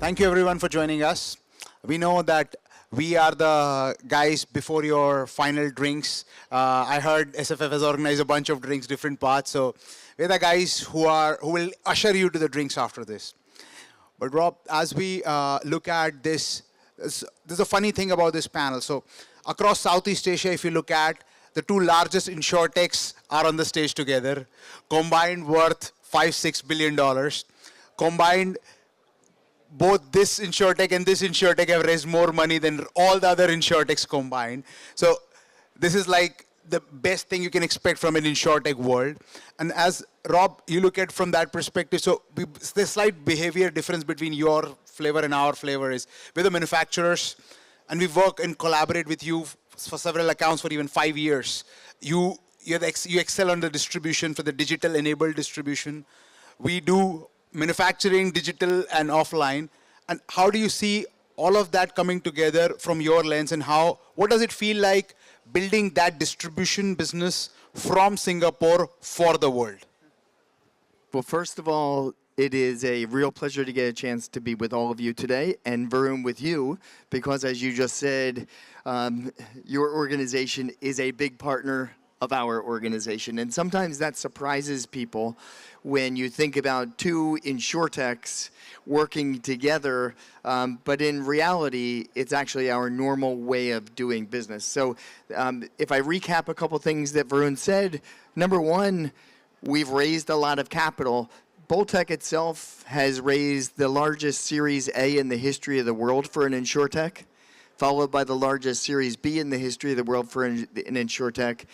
Thank you everyone for joining us. We know that we are the guys before your final drinks. I heard SFF has organized a bunch of drinks, different parts. So we're the guys who will usher you to the drinks after this. But Rob, as we look at this, there's a funny thing about this panel. So across Southeast Asia, if you look at the two largest insurtechs are on the stage together, combined worth $5-6 billion. Combined, both this insurtech and this insurtech have raised more money than all the other insurtechs combined. So this is like the best thing you can expect from an insurtech world. And as Rob, you look at from that perspective, so the slight behavior difference between your flavor and our flavor is we're the manufacturers, and we work and collaborate with you for several accounts for even 5 years. You excel on the distribution for the digital-enabled distribution. We do manufacturing, digital, and offline. And how do you see all of that coming together from your lens, and what does it feel like building that distribution business from Singapore for the world? Well, first of all, it is a real pleasure to get a chance to be with all of you today, and Varun with you, because as you just said, your organization is a big partner of our organization. And sometimes that surprises people when you think about two insurtechs working together, but in reality, it's actually our normal way of doing business. So if I recap a couple things that Varun said, number one, we've raised a lot of capital. Bolttech itself has raised the largest Series A in the history of the world for an insurtech, followed by the largest Series B in the history of the world for an insurtech.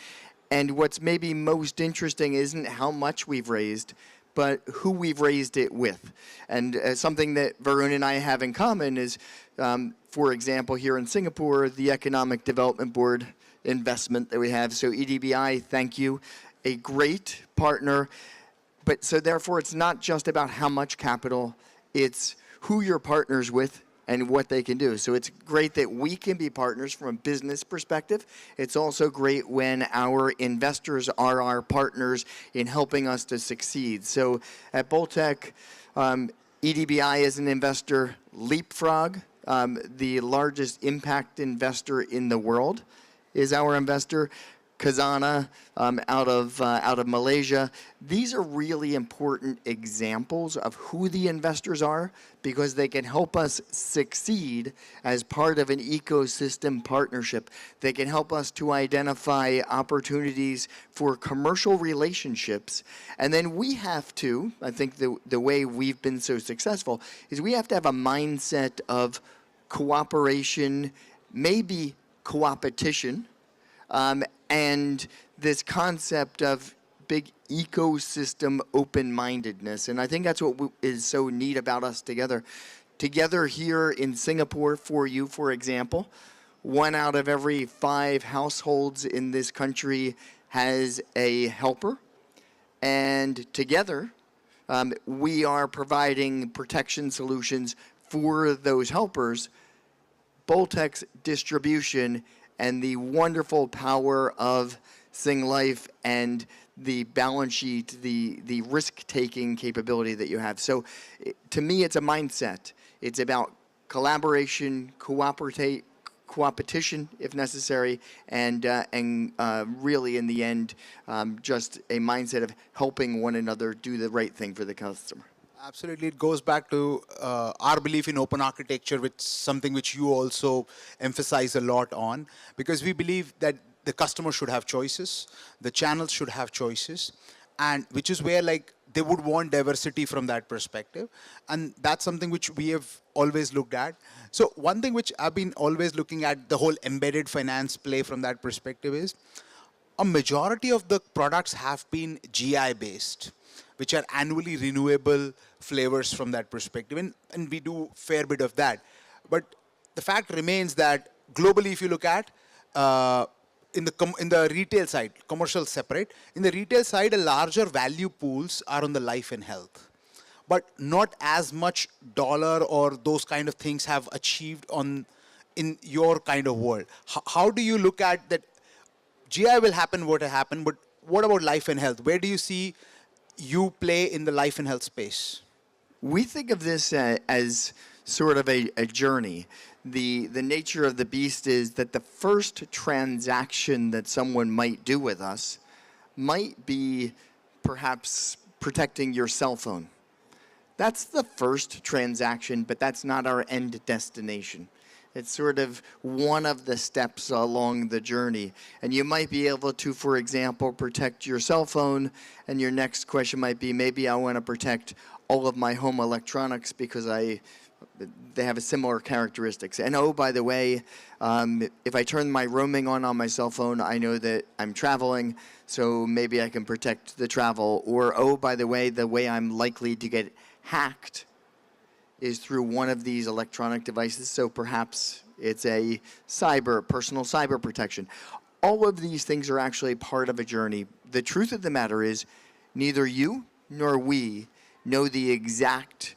And what's maybe most interesting isn't how much we've raised, but who we've raised it with. And something that Varun and I have in common is, for example, here in Singapore, the Economic Development Board investment that we have. So EDBI, thank you, a great partner. But so therefore, it's not just about how much capital, it's who you're partners with and what they can do. So it's great that we can be partners from a business perspective. It's also great when our investors are our partners in helping us to succeed. So at Bolttech, EDBI is an investor. Leapfrog, the largest impact investor in the world, is our investor. Khazanah out of Malaysia. These are really important examples of who the investors are because they can help us succeed as part of an ecosystem partnership. They can help us to identify opportunities for commercial relationships. And then we have to, I think the way we've been so successful is we have to have a mindset of cooperation, maybe coopetition, and this concept of big ecosystem open-mindedness. And I think that's what is so neat about us together. Together here in Singapore, for you, for example, 1 out of every 5 households in this country has a helper. And together, we are providing protection solutions for those helpers. Bolttech's distribution and the wonderful power of Sing Life and the balance sheet, the risk-taking capability that you have. So to me, it's a mindset. It's about collaboration, coopetition if necessary, and really in the end, just a mindset of helping one another do the right thing for the customer. Absolutely. It goes back to our belief in open architecture, which is something which you also emphasize a lot on, because we believe that the customer should have choices, the channels should have choices, and which is where like they would want diversity from that perspective. And that's something which we have always looked at. So one thing which I've been always looking at the whole embedded finance play from that perspective is a majority of the products have been GI based, which are annually renewable flavors from that perspective. And we do a fair bit of that. But the fact remains that globally, if you look at in the retail side, commercial separate, in the retail side, a larger value pools are on the life and health. But not as much dollar or those kind of things have achieved in your kind of world. How do you look at that? GI will happen what will happen, but what about life and health? Where do you see you play in the life and health space? We think of this as sort of a journey. The nature of the beast is that the first transaction that someone might do with us might be perhaps protecting your cell phone. That's the first transaction, but that's not our end destination. It's sort of one of the steps along the journey. And you might be able to, for example, protect your cell phone, and your next question might be, maybe I want to protect all of my home electronics because they have a similar characteristics. And oh, by the way, if I turn my roaming on my cell phone, I know that I'm traveling, so maybe I can protect the travel. Or oh, by the way I'm likely to get hacked is through one of these electronic devices, so perhaps it's a personal cyber protection. All of these things are actually part of a journey. The truth of the matter is, neither you nor we know the exact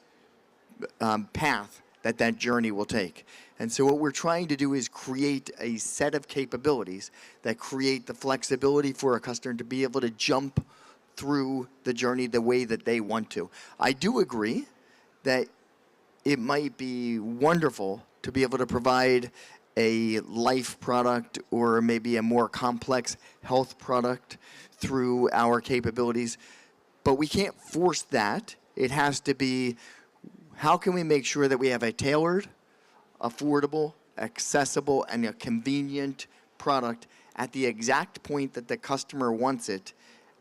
path that journey will take. And so what we're trying to do is create a set of capabilities that create the flexibility for a customer to be able to jump through the journey the way that they want to. I do agree that it might be wonderful to be able to provide a life product or maybe a more complex health product through our capabilities, but we can't force that. It has to be, how can we make sure that we have a tailored, affordable, accessible, and a convenient product at the exact point that the customer wants it.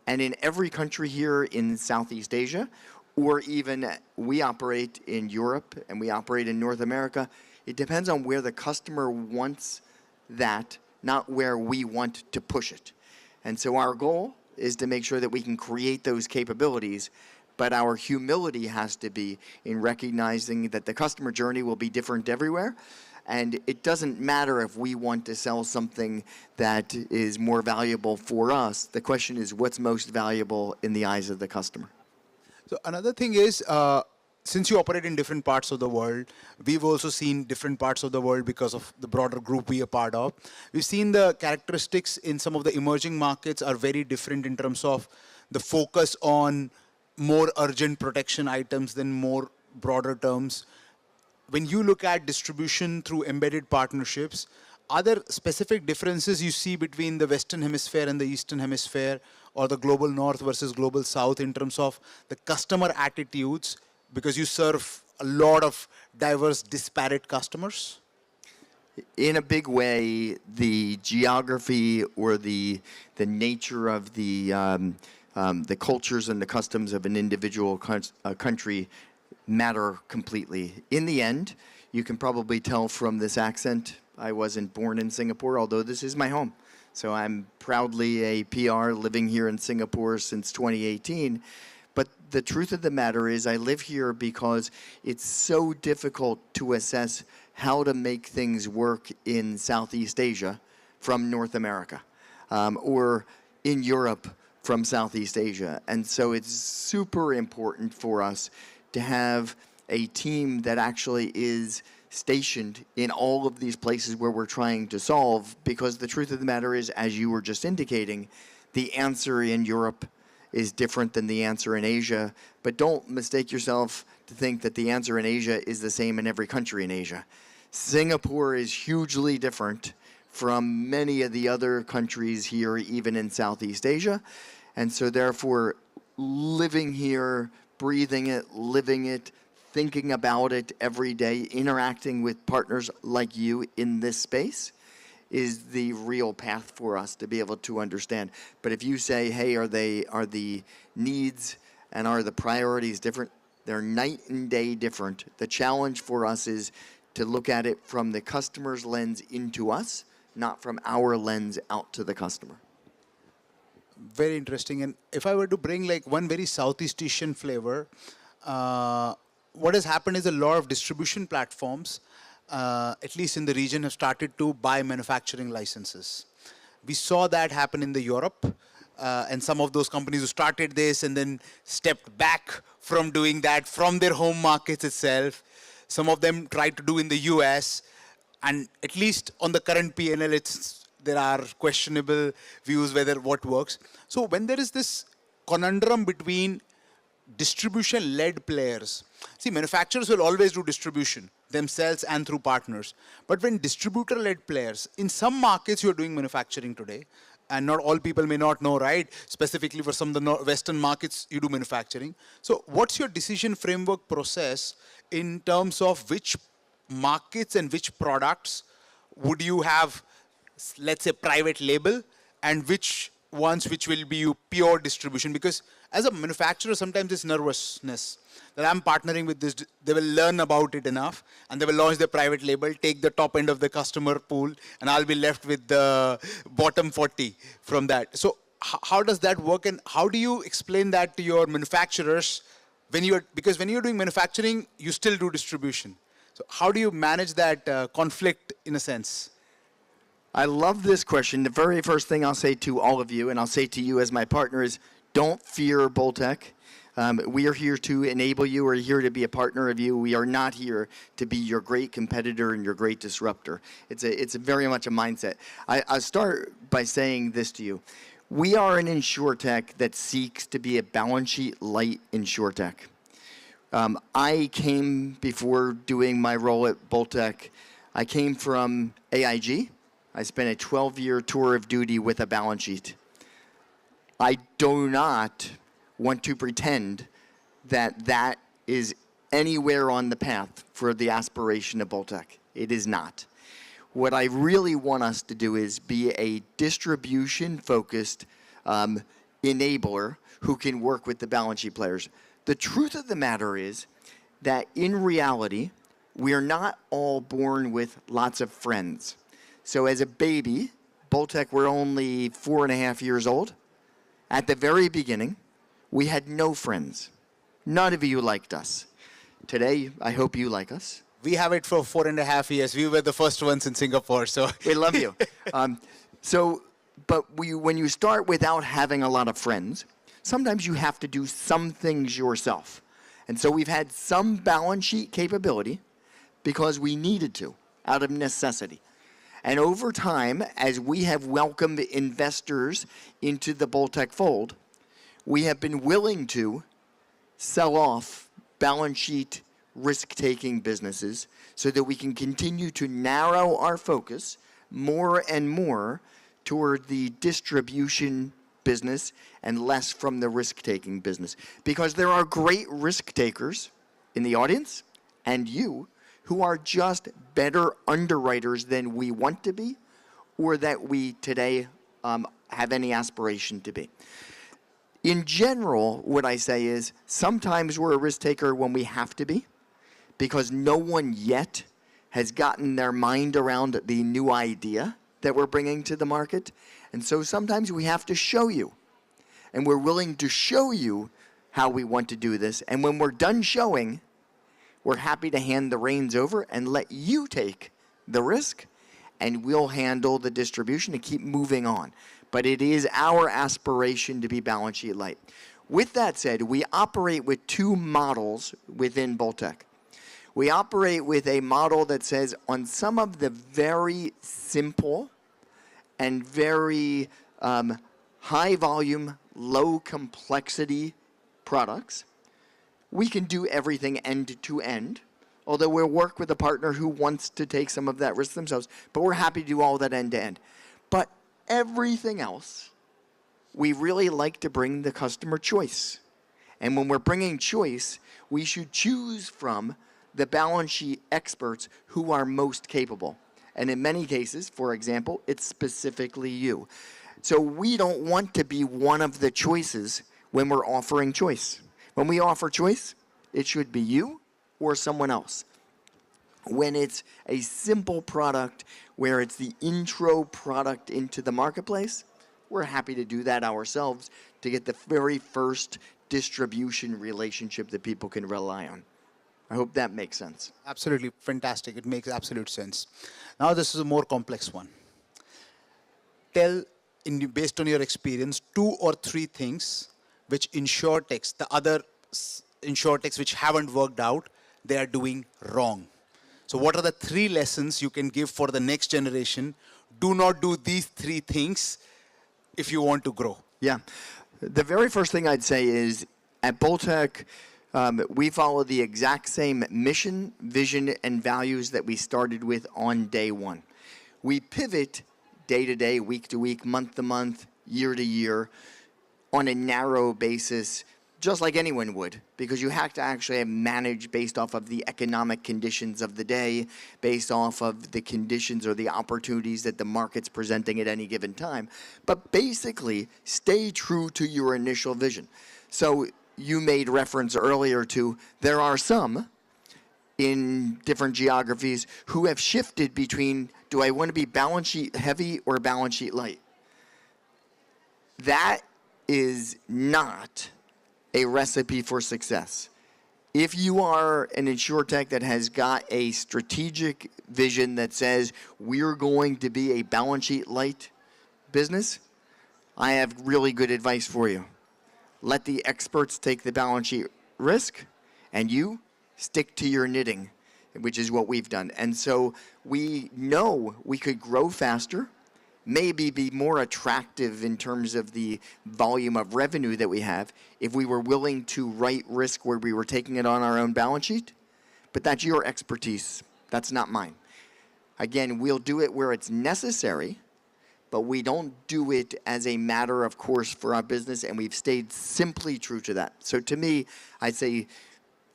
And in every country here in Southeast Asia, or even we operate in Europe and we operate in North America, it depends on where the customer wants that, not where we want to push it. And so our goal is to make sure that we can create those capabilities, but our humility has to be in recognizing that the customer journey will be different everywhere. And it doesn't matter if we want to sell something that is more valuable for us. The question is, what's most valuable in the eyes of the customer? So another thing is, since you operate in different parts of the world, we've also seen different parts of the world because of the broader group we are part of. We've seen the characteristics in some of the emerging markets are very different in terms of the focus on more urgent protection items than more broader terms. When you look at distribution through embedded partnerships, are there specific differences you see between the Western Hemisphere and the Eastern Hemisphere, or the global North versus global South in terms of the customer attitudes, because you serve a lot of diverse, disparate customers? In a big way, the geography or the nature of the cultures and the customs of an individual country matter completely. In the end, you can probably tell from this accent, I wasn't born in Singapore, although this is my home. So I'm proudly a PR living here in Singapore since 2018. But the truth of the matter is I live here because it's so difficult to assess how to make things work in Southeast Asia from North America, or in Europe from Southeast Asia. And so it's super important for us to have a team that actually is stationed in all of these places where we're trying to solve, because the truth of the matter is, as you were just indicating, the answer in Europe is different than the answer in Asia. But don't mistake yourself to think that the answer in Asia is the same in every country in Asia. Singapore is hugely different from many of the other countries here, even in Southeast Asia. And so therefore, living here, breathing it, living it, thinking about it every day, interacting with partners like you in this space is the real path for us to be able to understand. But if you say, hey, are the needs and are the priorities different? They're night and day different. The challenge for us is to look at it from the customer's lens into us, not from our lens out to the customer. Very interesting. And if I were to bring like one very Southeast Asian flavor, what has happened is a lot of distribution platforms, at least in the region, have started to buy manufacturing licenses. We saw that happen in the Europe, and some of those companies who started this and then stepped back from doing that from their home markets itself. Some of them tried to do in the US, and at least on the current P&L, there are questionable views whether what works. So when there is this conundrum between distribution-led players, see, manufacturers will always do distribution themselves and through partners. But when distributor-led players, in some markets you're doing manufacturing today, and not all people may not know, right? Specifically for some of the Western markets, you do manufacturing. So what's your decision framework process in terms of which markets and which products would you have, let's say, private label, and which ones which will be you pure distribution? Because as a manufacturer, sometimes this nervousness that I'm partnering with this, they will learn about it enough and they will launch their private label, take the top end of the customer pool, and I'll be left with the bottom 40 from that. So how does that work, and how do you explain that to your manufacturers because when you're doing manufacturing, you still do distribution. So how do you manage that conflict in a sense? I love this question. The very first thing I'll say to all of you, and I'll say to you as my partner, is don't fear Boltech. We are here to enable you. We're here to be a partner of you. We are not here to be your great competitor and your great disruptor. It's very much a mindset. I'll start by saying this to you. We are an Insurtech that seeks to be a balance sheet light Insurtech. I came, before doing my role at Boltech, I came from AIG. I spent a 12-year tour of duty with a balance sheet. I do not want to pretend that that is anywhere on the path for the aspiration of Boltech. It is not. What I really want us to do is be a distribution-focused enabler who can work with the balance sheet players. The truth of the matter is that in reality, we are not all born with lots of friends. So as a baby, Boltech, we're only 4.5 years old. At the very beginning, we had no friends. None of you liked us. Today, I hope you like us. We have it for 4.5 years. We were the first ones in Singapore, so. We love you. When you start without having a lot of friends, sometimes you have to do some things yourself. And so we've had some balance sheet capability because we needed to, out of necessity. And over time, as we have welcomed investors into the Boltech fold, we have been willing to sell off balance sheet risk-taking businesses so that we can continue to narrow our focus more and more toward the distribution business and less from the risk-taking business. Because there are great risk-takers in the audience and you who are just better underwriters than we want to be or that we today have any aspiration to be. In general, what I say is sometimes we're a risk taker when we have to be because no one yet has gotten their mind around the new idea that we're bringing to the market. And so sometimes we have to show you. And we're willing to show you how we want to do this. And when we're done showing, we're happy to hand the reins over and let you take the risk, and we'll handle the distribution to keep moving on. But it is our aspiration to be balance sheet light. With that said, we operate with two models within Boltech. We operate with a model that says on some of the very simple and very high volume, low complexity products, we can do everything end to end, although we'll work with a partner who wants to take some of that risk themselves, but we're happy to do all that end to end. But everything else, we really like to bring the customer choice. And when we're bringing choice, we should choose from the balance sheet experts who are most capable. And in many cases, for example, it's specifically you. So we don't want to be one of the choices when we're offering choice. When we offer choice, it should be you or someone else. When it's a simple product where it's the intro product into the marketplace, we're happy to do that ourselves to get the very first distribution relationship that people can rely on. I hope that makes sense. Absolutely fantastic. It makes absolute sense. Now this is a more complex one. Tell, based on your experience, 2 or 3 things which Insurtechs, the other Insurtechs which haven't worked out, they are doing wrong. So what are the 3 lessons you can give for the next generation? Do not do these 3 things if you want to grow. Yeah. The very first thing I'd say is at Boltech, We follow the exact same mission, vision, and values that we started with on day one. We pivot day to day, week to week, month to month, year to year on a narrow basis, just like anyone would, because you have to actually manage based off of the economic conditions of the day, based off of the conditions or the opportunities that the market's presenting at any given time. But basically, stay true to your initial vision. So you made reference earlier to there are some in different geographies who have shifted between, do I want to be balance sheet heavy or balance sheet light? That is not a recipe for success. If you are an Insurtech that has got a strategic vision that says we're going to be a balance sheet light business, I have really good advice for you. Let the experts take the balance sheet risk, and you stick to your knitting, which is what we've done. And so we know we could grow faster, maybe be more attractive in terms of the volume of revenue that we have if we were willing to write risk where we were taking it on our own balance sheet. But that's your expertise. That's not mine. Again, we'll do it where it's necessary, but we don't do it as a matter of course for our business, and we've stayed simply true to that. So to me, I'd say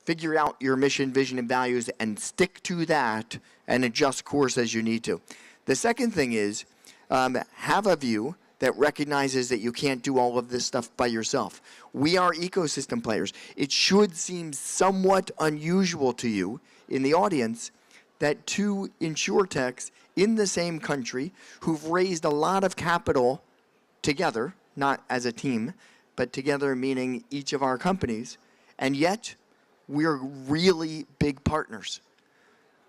figure out your mission, vision, and values and stick to that and adjust course as you need to. The second thing is have a view that recognizes that you can't do all of this stuff by yourself. We are ecosystem players. It should seem somewhat unusual to you in the audience that two insurtechs in the same country who've raised a lot of capital together, not as a team, but together meaning each of our companies, and yet we're really big partners.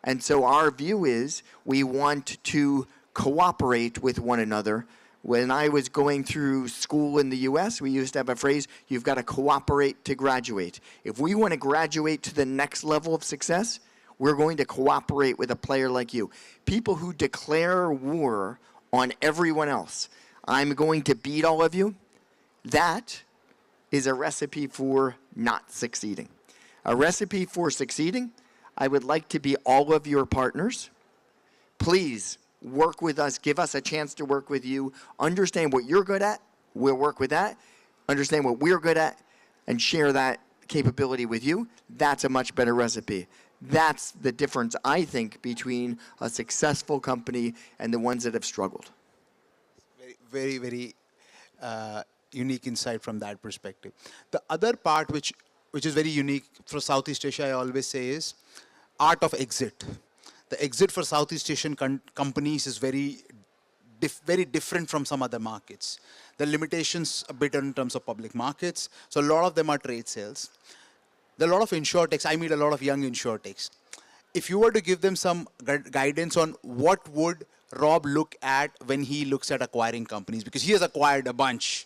And so our view is we want to cooperate with one another. When I was going through school in the US, we used to have a phrase, you've got to cooperate to graduate. If we want to graduate to the next level of success, we're going to cooperate with a player like you. People who declare war on everyone else. I'm going to beat all of you. That is a recipe for not succeeding. A recipe for succeeding, I would like to be all of your partners. Please work with us. Give us a chance to work with you. Understand what you're good at. We'll work with that. Understand what we're good at and share that capability with you. That's a much better recipe. That's the difference, I think, between a successful company and the ones that have struggled. Very, very unique insight from that perspective. The other part which is very unique for Southeast Asia, I always say, is art of exit. The exit for Southeast Asian companies is very different from some other markets. The limitations a bit in terms of public markets. So a lot of them are trade sales. There are a lot of insurtechs. I meet a lot of young insurtechs. If you were to give them some guidance on what would Rob look at when he looks at acquiring companies, because he has acquired a bunch.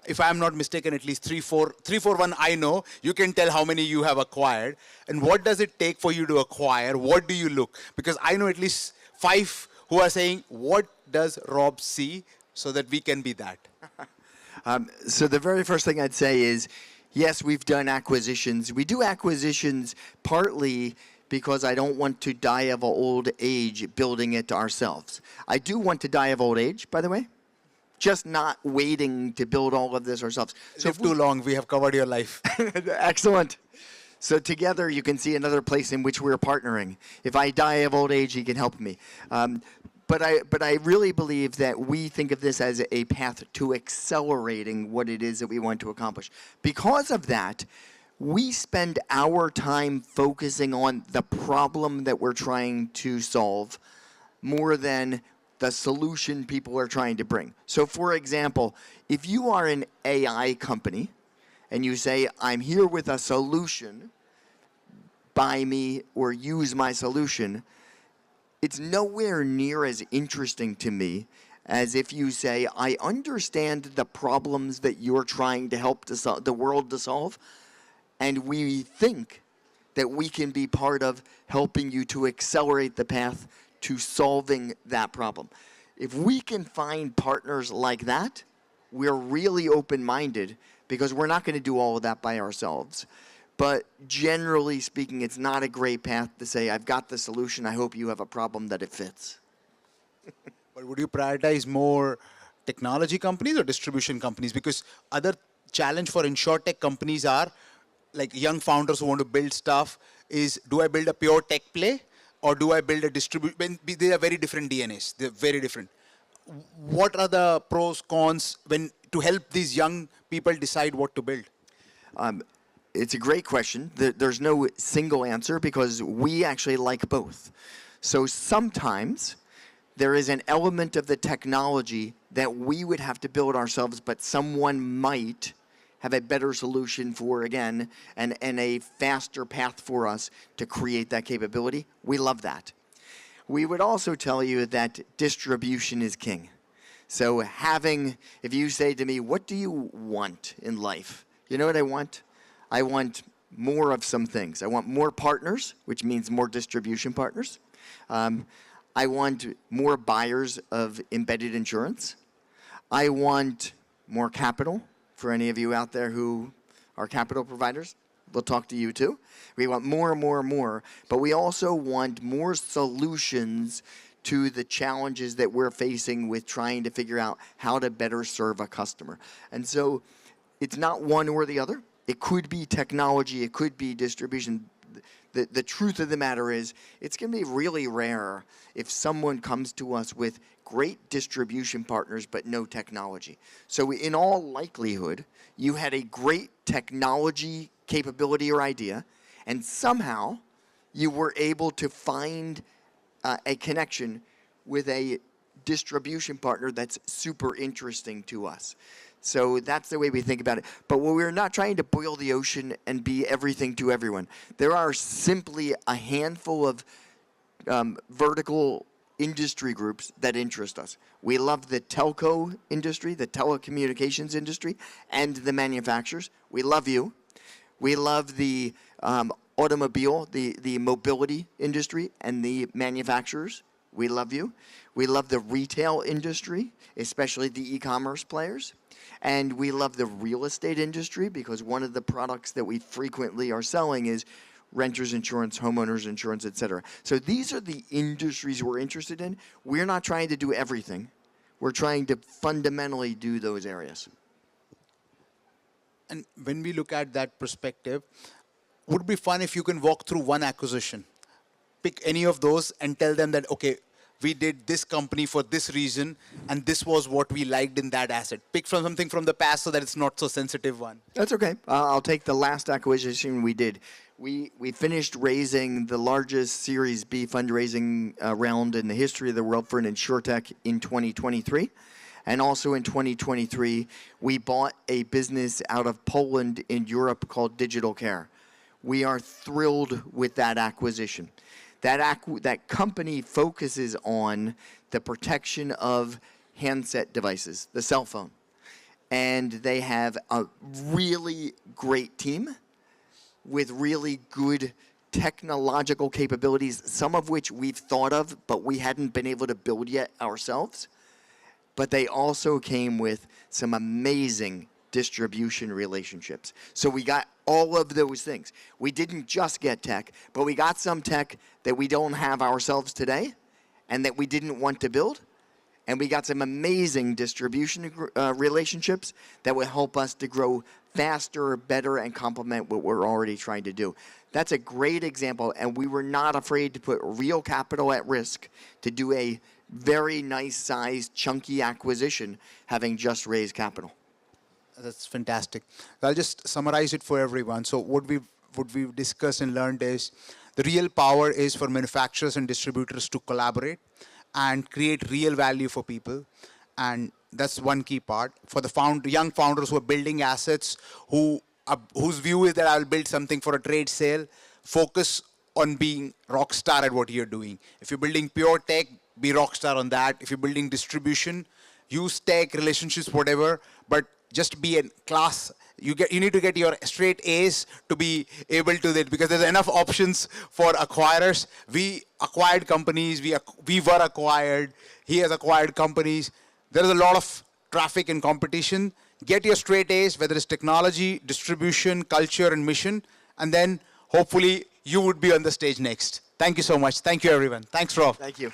If I'm not mistaken, at least three, four, one I know. You can tell how many you have acquired. And what does it take for you to acquire? What do you look? Because I know at least 5 who are saying, what does Rob see so that we can be that? So the very first thing I'd say is, yes, we've done acquisitions. We do acquisitions partly because I don't want to die of old age building it ourselves. I do want to die of old age, by the way. Just not waiting to build all of this ourselves. So too long, we have covered your life. Excellent. So together you can see another place in which we're partnering. If I die of old age, he can help me. But I really believe that we think of this as a path to accelerating what it is that we want to accomplish. Because of that, we spend our time focusing on the problem that we're trying to solve more than the solution people are trying to bring. So for example, if you are an AI company and you say, I'm here with a solution, buy me or use my solution, it's nowhere near as interesting to me as if you say, I understand the problems that you're trying to help the world to solve, and we think that we can be part of helping you to accelerate the path to solving that problem. If we can find partners like that, we're really open-minded because we're not going to do all of that by ourselves. But generally speaking, it's not a great path to say, I've got the solution, I hope you have a problem that it fits. But would you prioritize more technology companies or distribution companies? Because other challenge for insurtech companies are like young founders who want to build stuff is, do I build a pure tech play or do I build a distribution? They are very different DNAs. They're very different. What are the pros, cons when to help these young people decide what to build? It's a great question. There's no single answer because we actually like both. So sometimes there is an element of the technology that we would have to build ourselves, but someone might have a better solution for, again, and a faster path for us to create that capability. We love that. We would also tell you that distribution is king. So if you say to me, what do you want in life? You know what I want? I want more of some things. I want more partners, which means more distribution partners. I want more buyers of embedded insurance. I want more capital for any of you out there who are capital providers. We'll talk to you too. We want more and more and more, but we also want more solutions to the challenges that we're facing with trying to figure out how to better serve a customer. And so it's not one or the other. It could be technology, it could be distribution. The truth of the matter is, it's going to be really rare if someone comes to us with great distribution partners but no technology. So in all likelihood, you had a great technology capability or idea, and somehow you were able to find a connection with a distribution partner that's super interesting to us. So that's the way we think about it. But we're not trying to boil the ocean and be everything to everyone. There are simply a handful of vertical industry groups that interest us. We love the telco industry, the telecommunications industry, and the manufacturers. We love you. We love the automobile, the mobility industry, and the manufacturers. We love you. We love the retail industry, especially the e-commerce players. And we love the real estate industry because one of the products that we frequently are selling is renters insurance, homeowners insurance, et cetera. So these are the industries we're interested in. We're not trying to do everything. We're trying to fundamentally do those areas. And when we look at that perspective, would it be fun if you can walk through one acquisition? Pick any of those and tell them that, okay, we did this company for this reason, and this was what we liked in that asset. Pick from something from the past so that it's not so sensitive one. That's okay. I'll take the last acquisition we did. We finished raising the largest Series B fundraising round in the history of the world for an Insurtech in 2023. And also in 2023, we bought a business out of Poland in Europe called Digital Care. We are thrilled with that acquisition. That company focuses on the protection of handset devices, the cell phone. And they have a really great team with really good technological capabilities, some of which we've thought of, but we hadn't been able to build yet ourselves. But they also came with some amazing distribution relationships. So we got all of those things. We didn't just get tech, but we got some tech that we don't have ourselves today and that we didn't want to build. And we got some amazing distribution relationships that will help us to grow faster, better, and complement what we're already trying to do. That's a great example, and we were not afraid to put real capital at risk to do a very nice-sized, chunky acquisition, having just raised capital. That's fantastic. I'll just summarize it for everyone. So what we've discussed and learned is the real power is for manufacturers and distributors to collaborate and create real value for people. And that's one key part. For the young founders who are building assets, whose view is that I'll build something for a trade sale, focus on being rock star at what you're doing. If you're building pure tech, be rock star on that. If you're building distribution, use tech, relationships, whatever, but just be in class. You need to get your straight A's to be able to that, because there's enough options for acquirers. We acquired companies. We were acquired. He has acquired companies. There is a lot of traffic and competition. Get your straight A's, whether it's technology, distribution, culture, and mission, and then hopefully you would be on the stage next. Thank you so much. Thank you, everyone. Thanks, Rob. Thank you.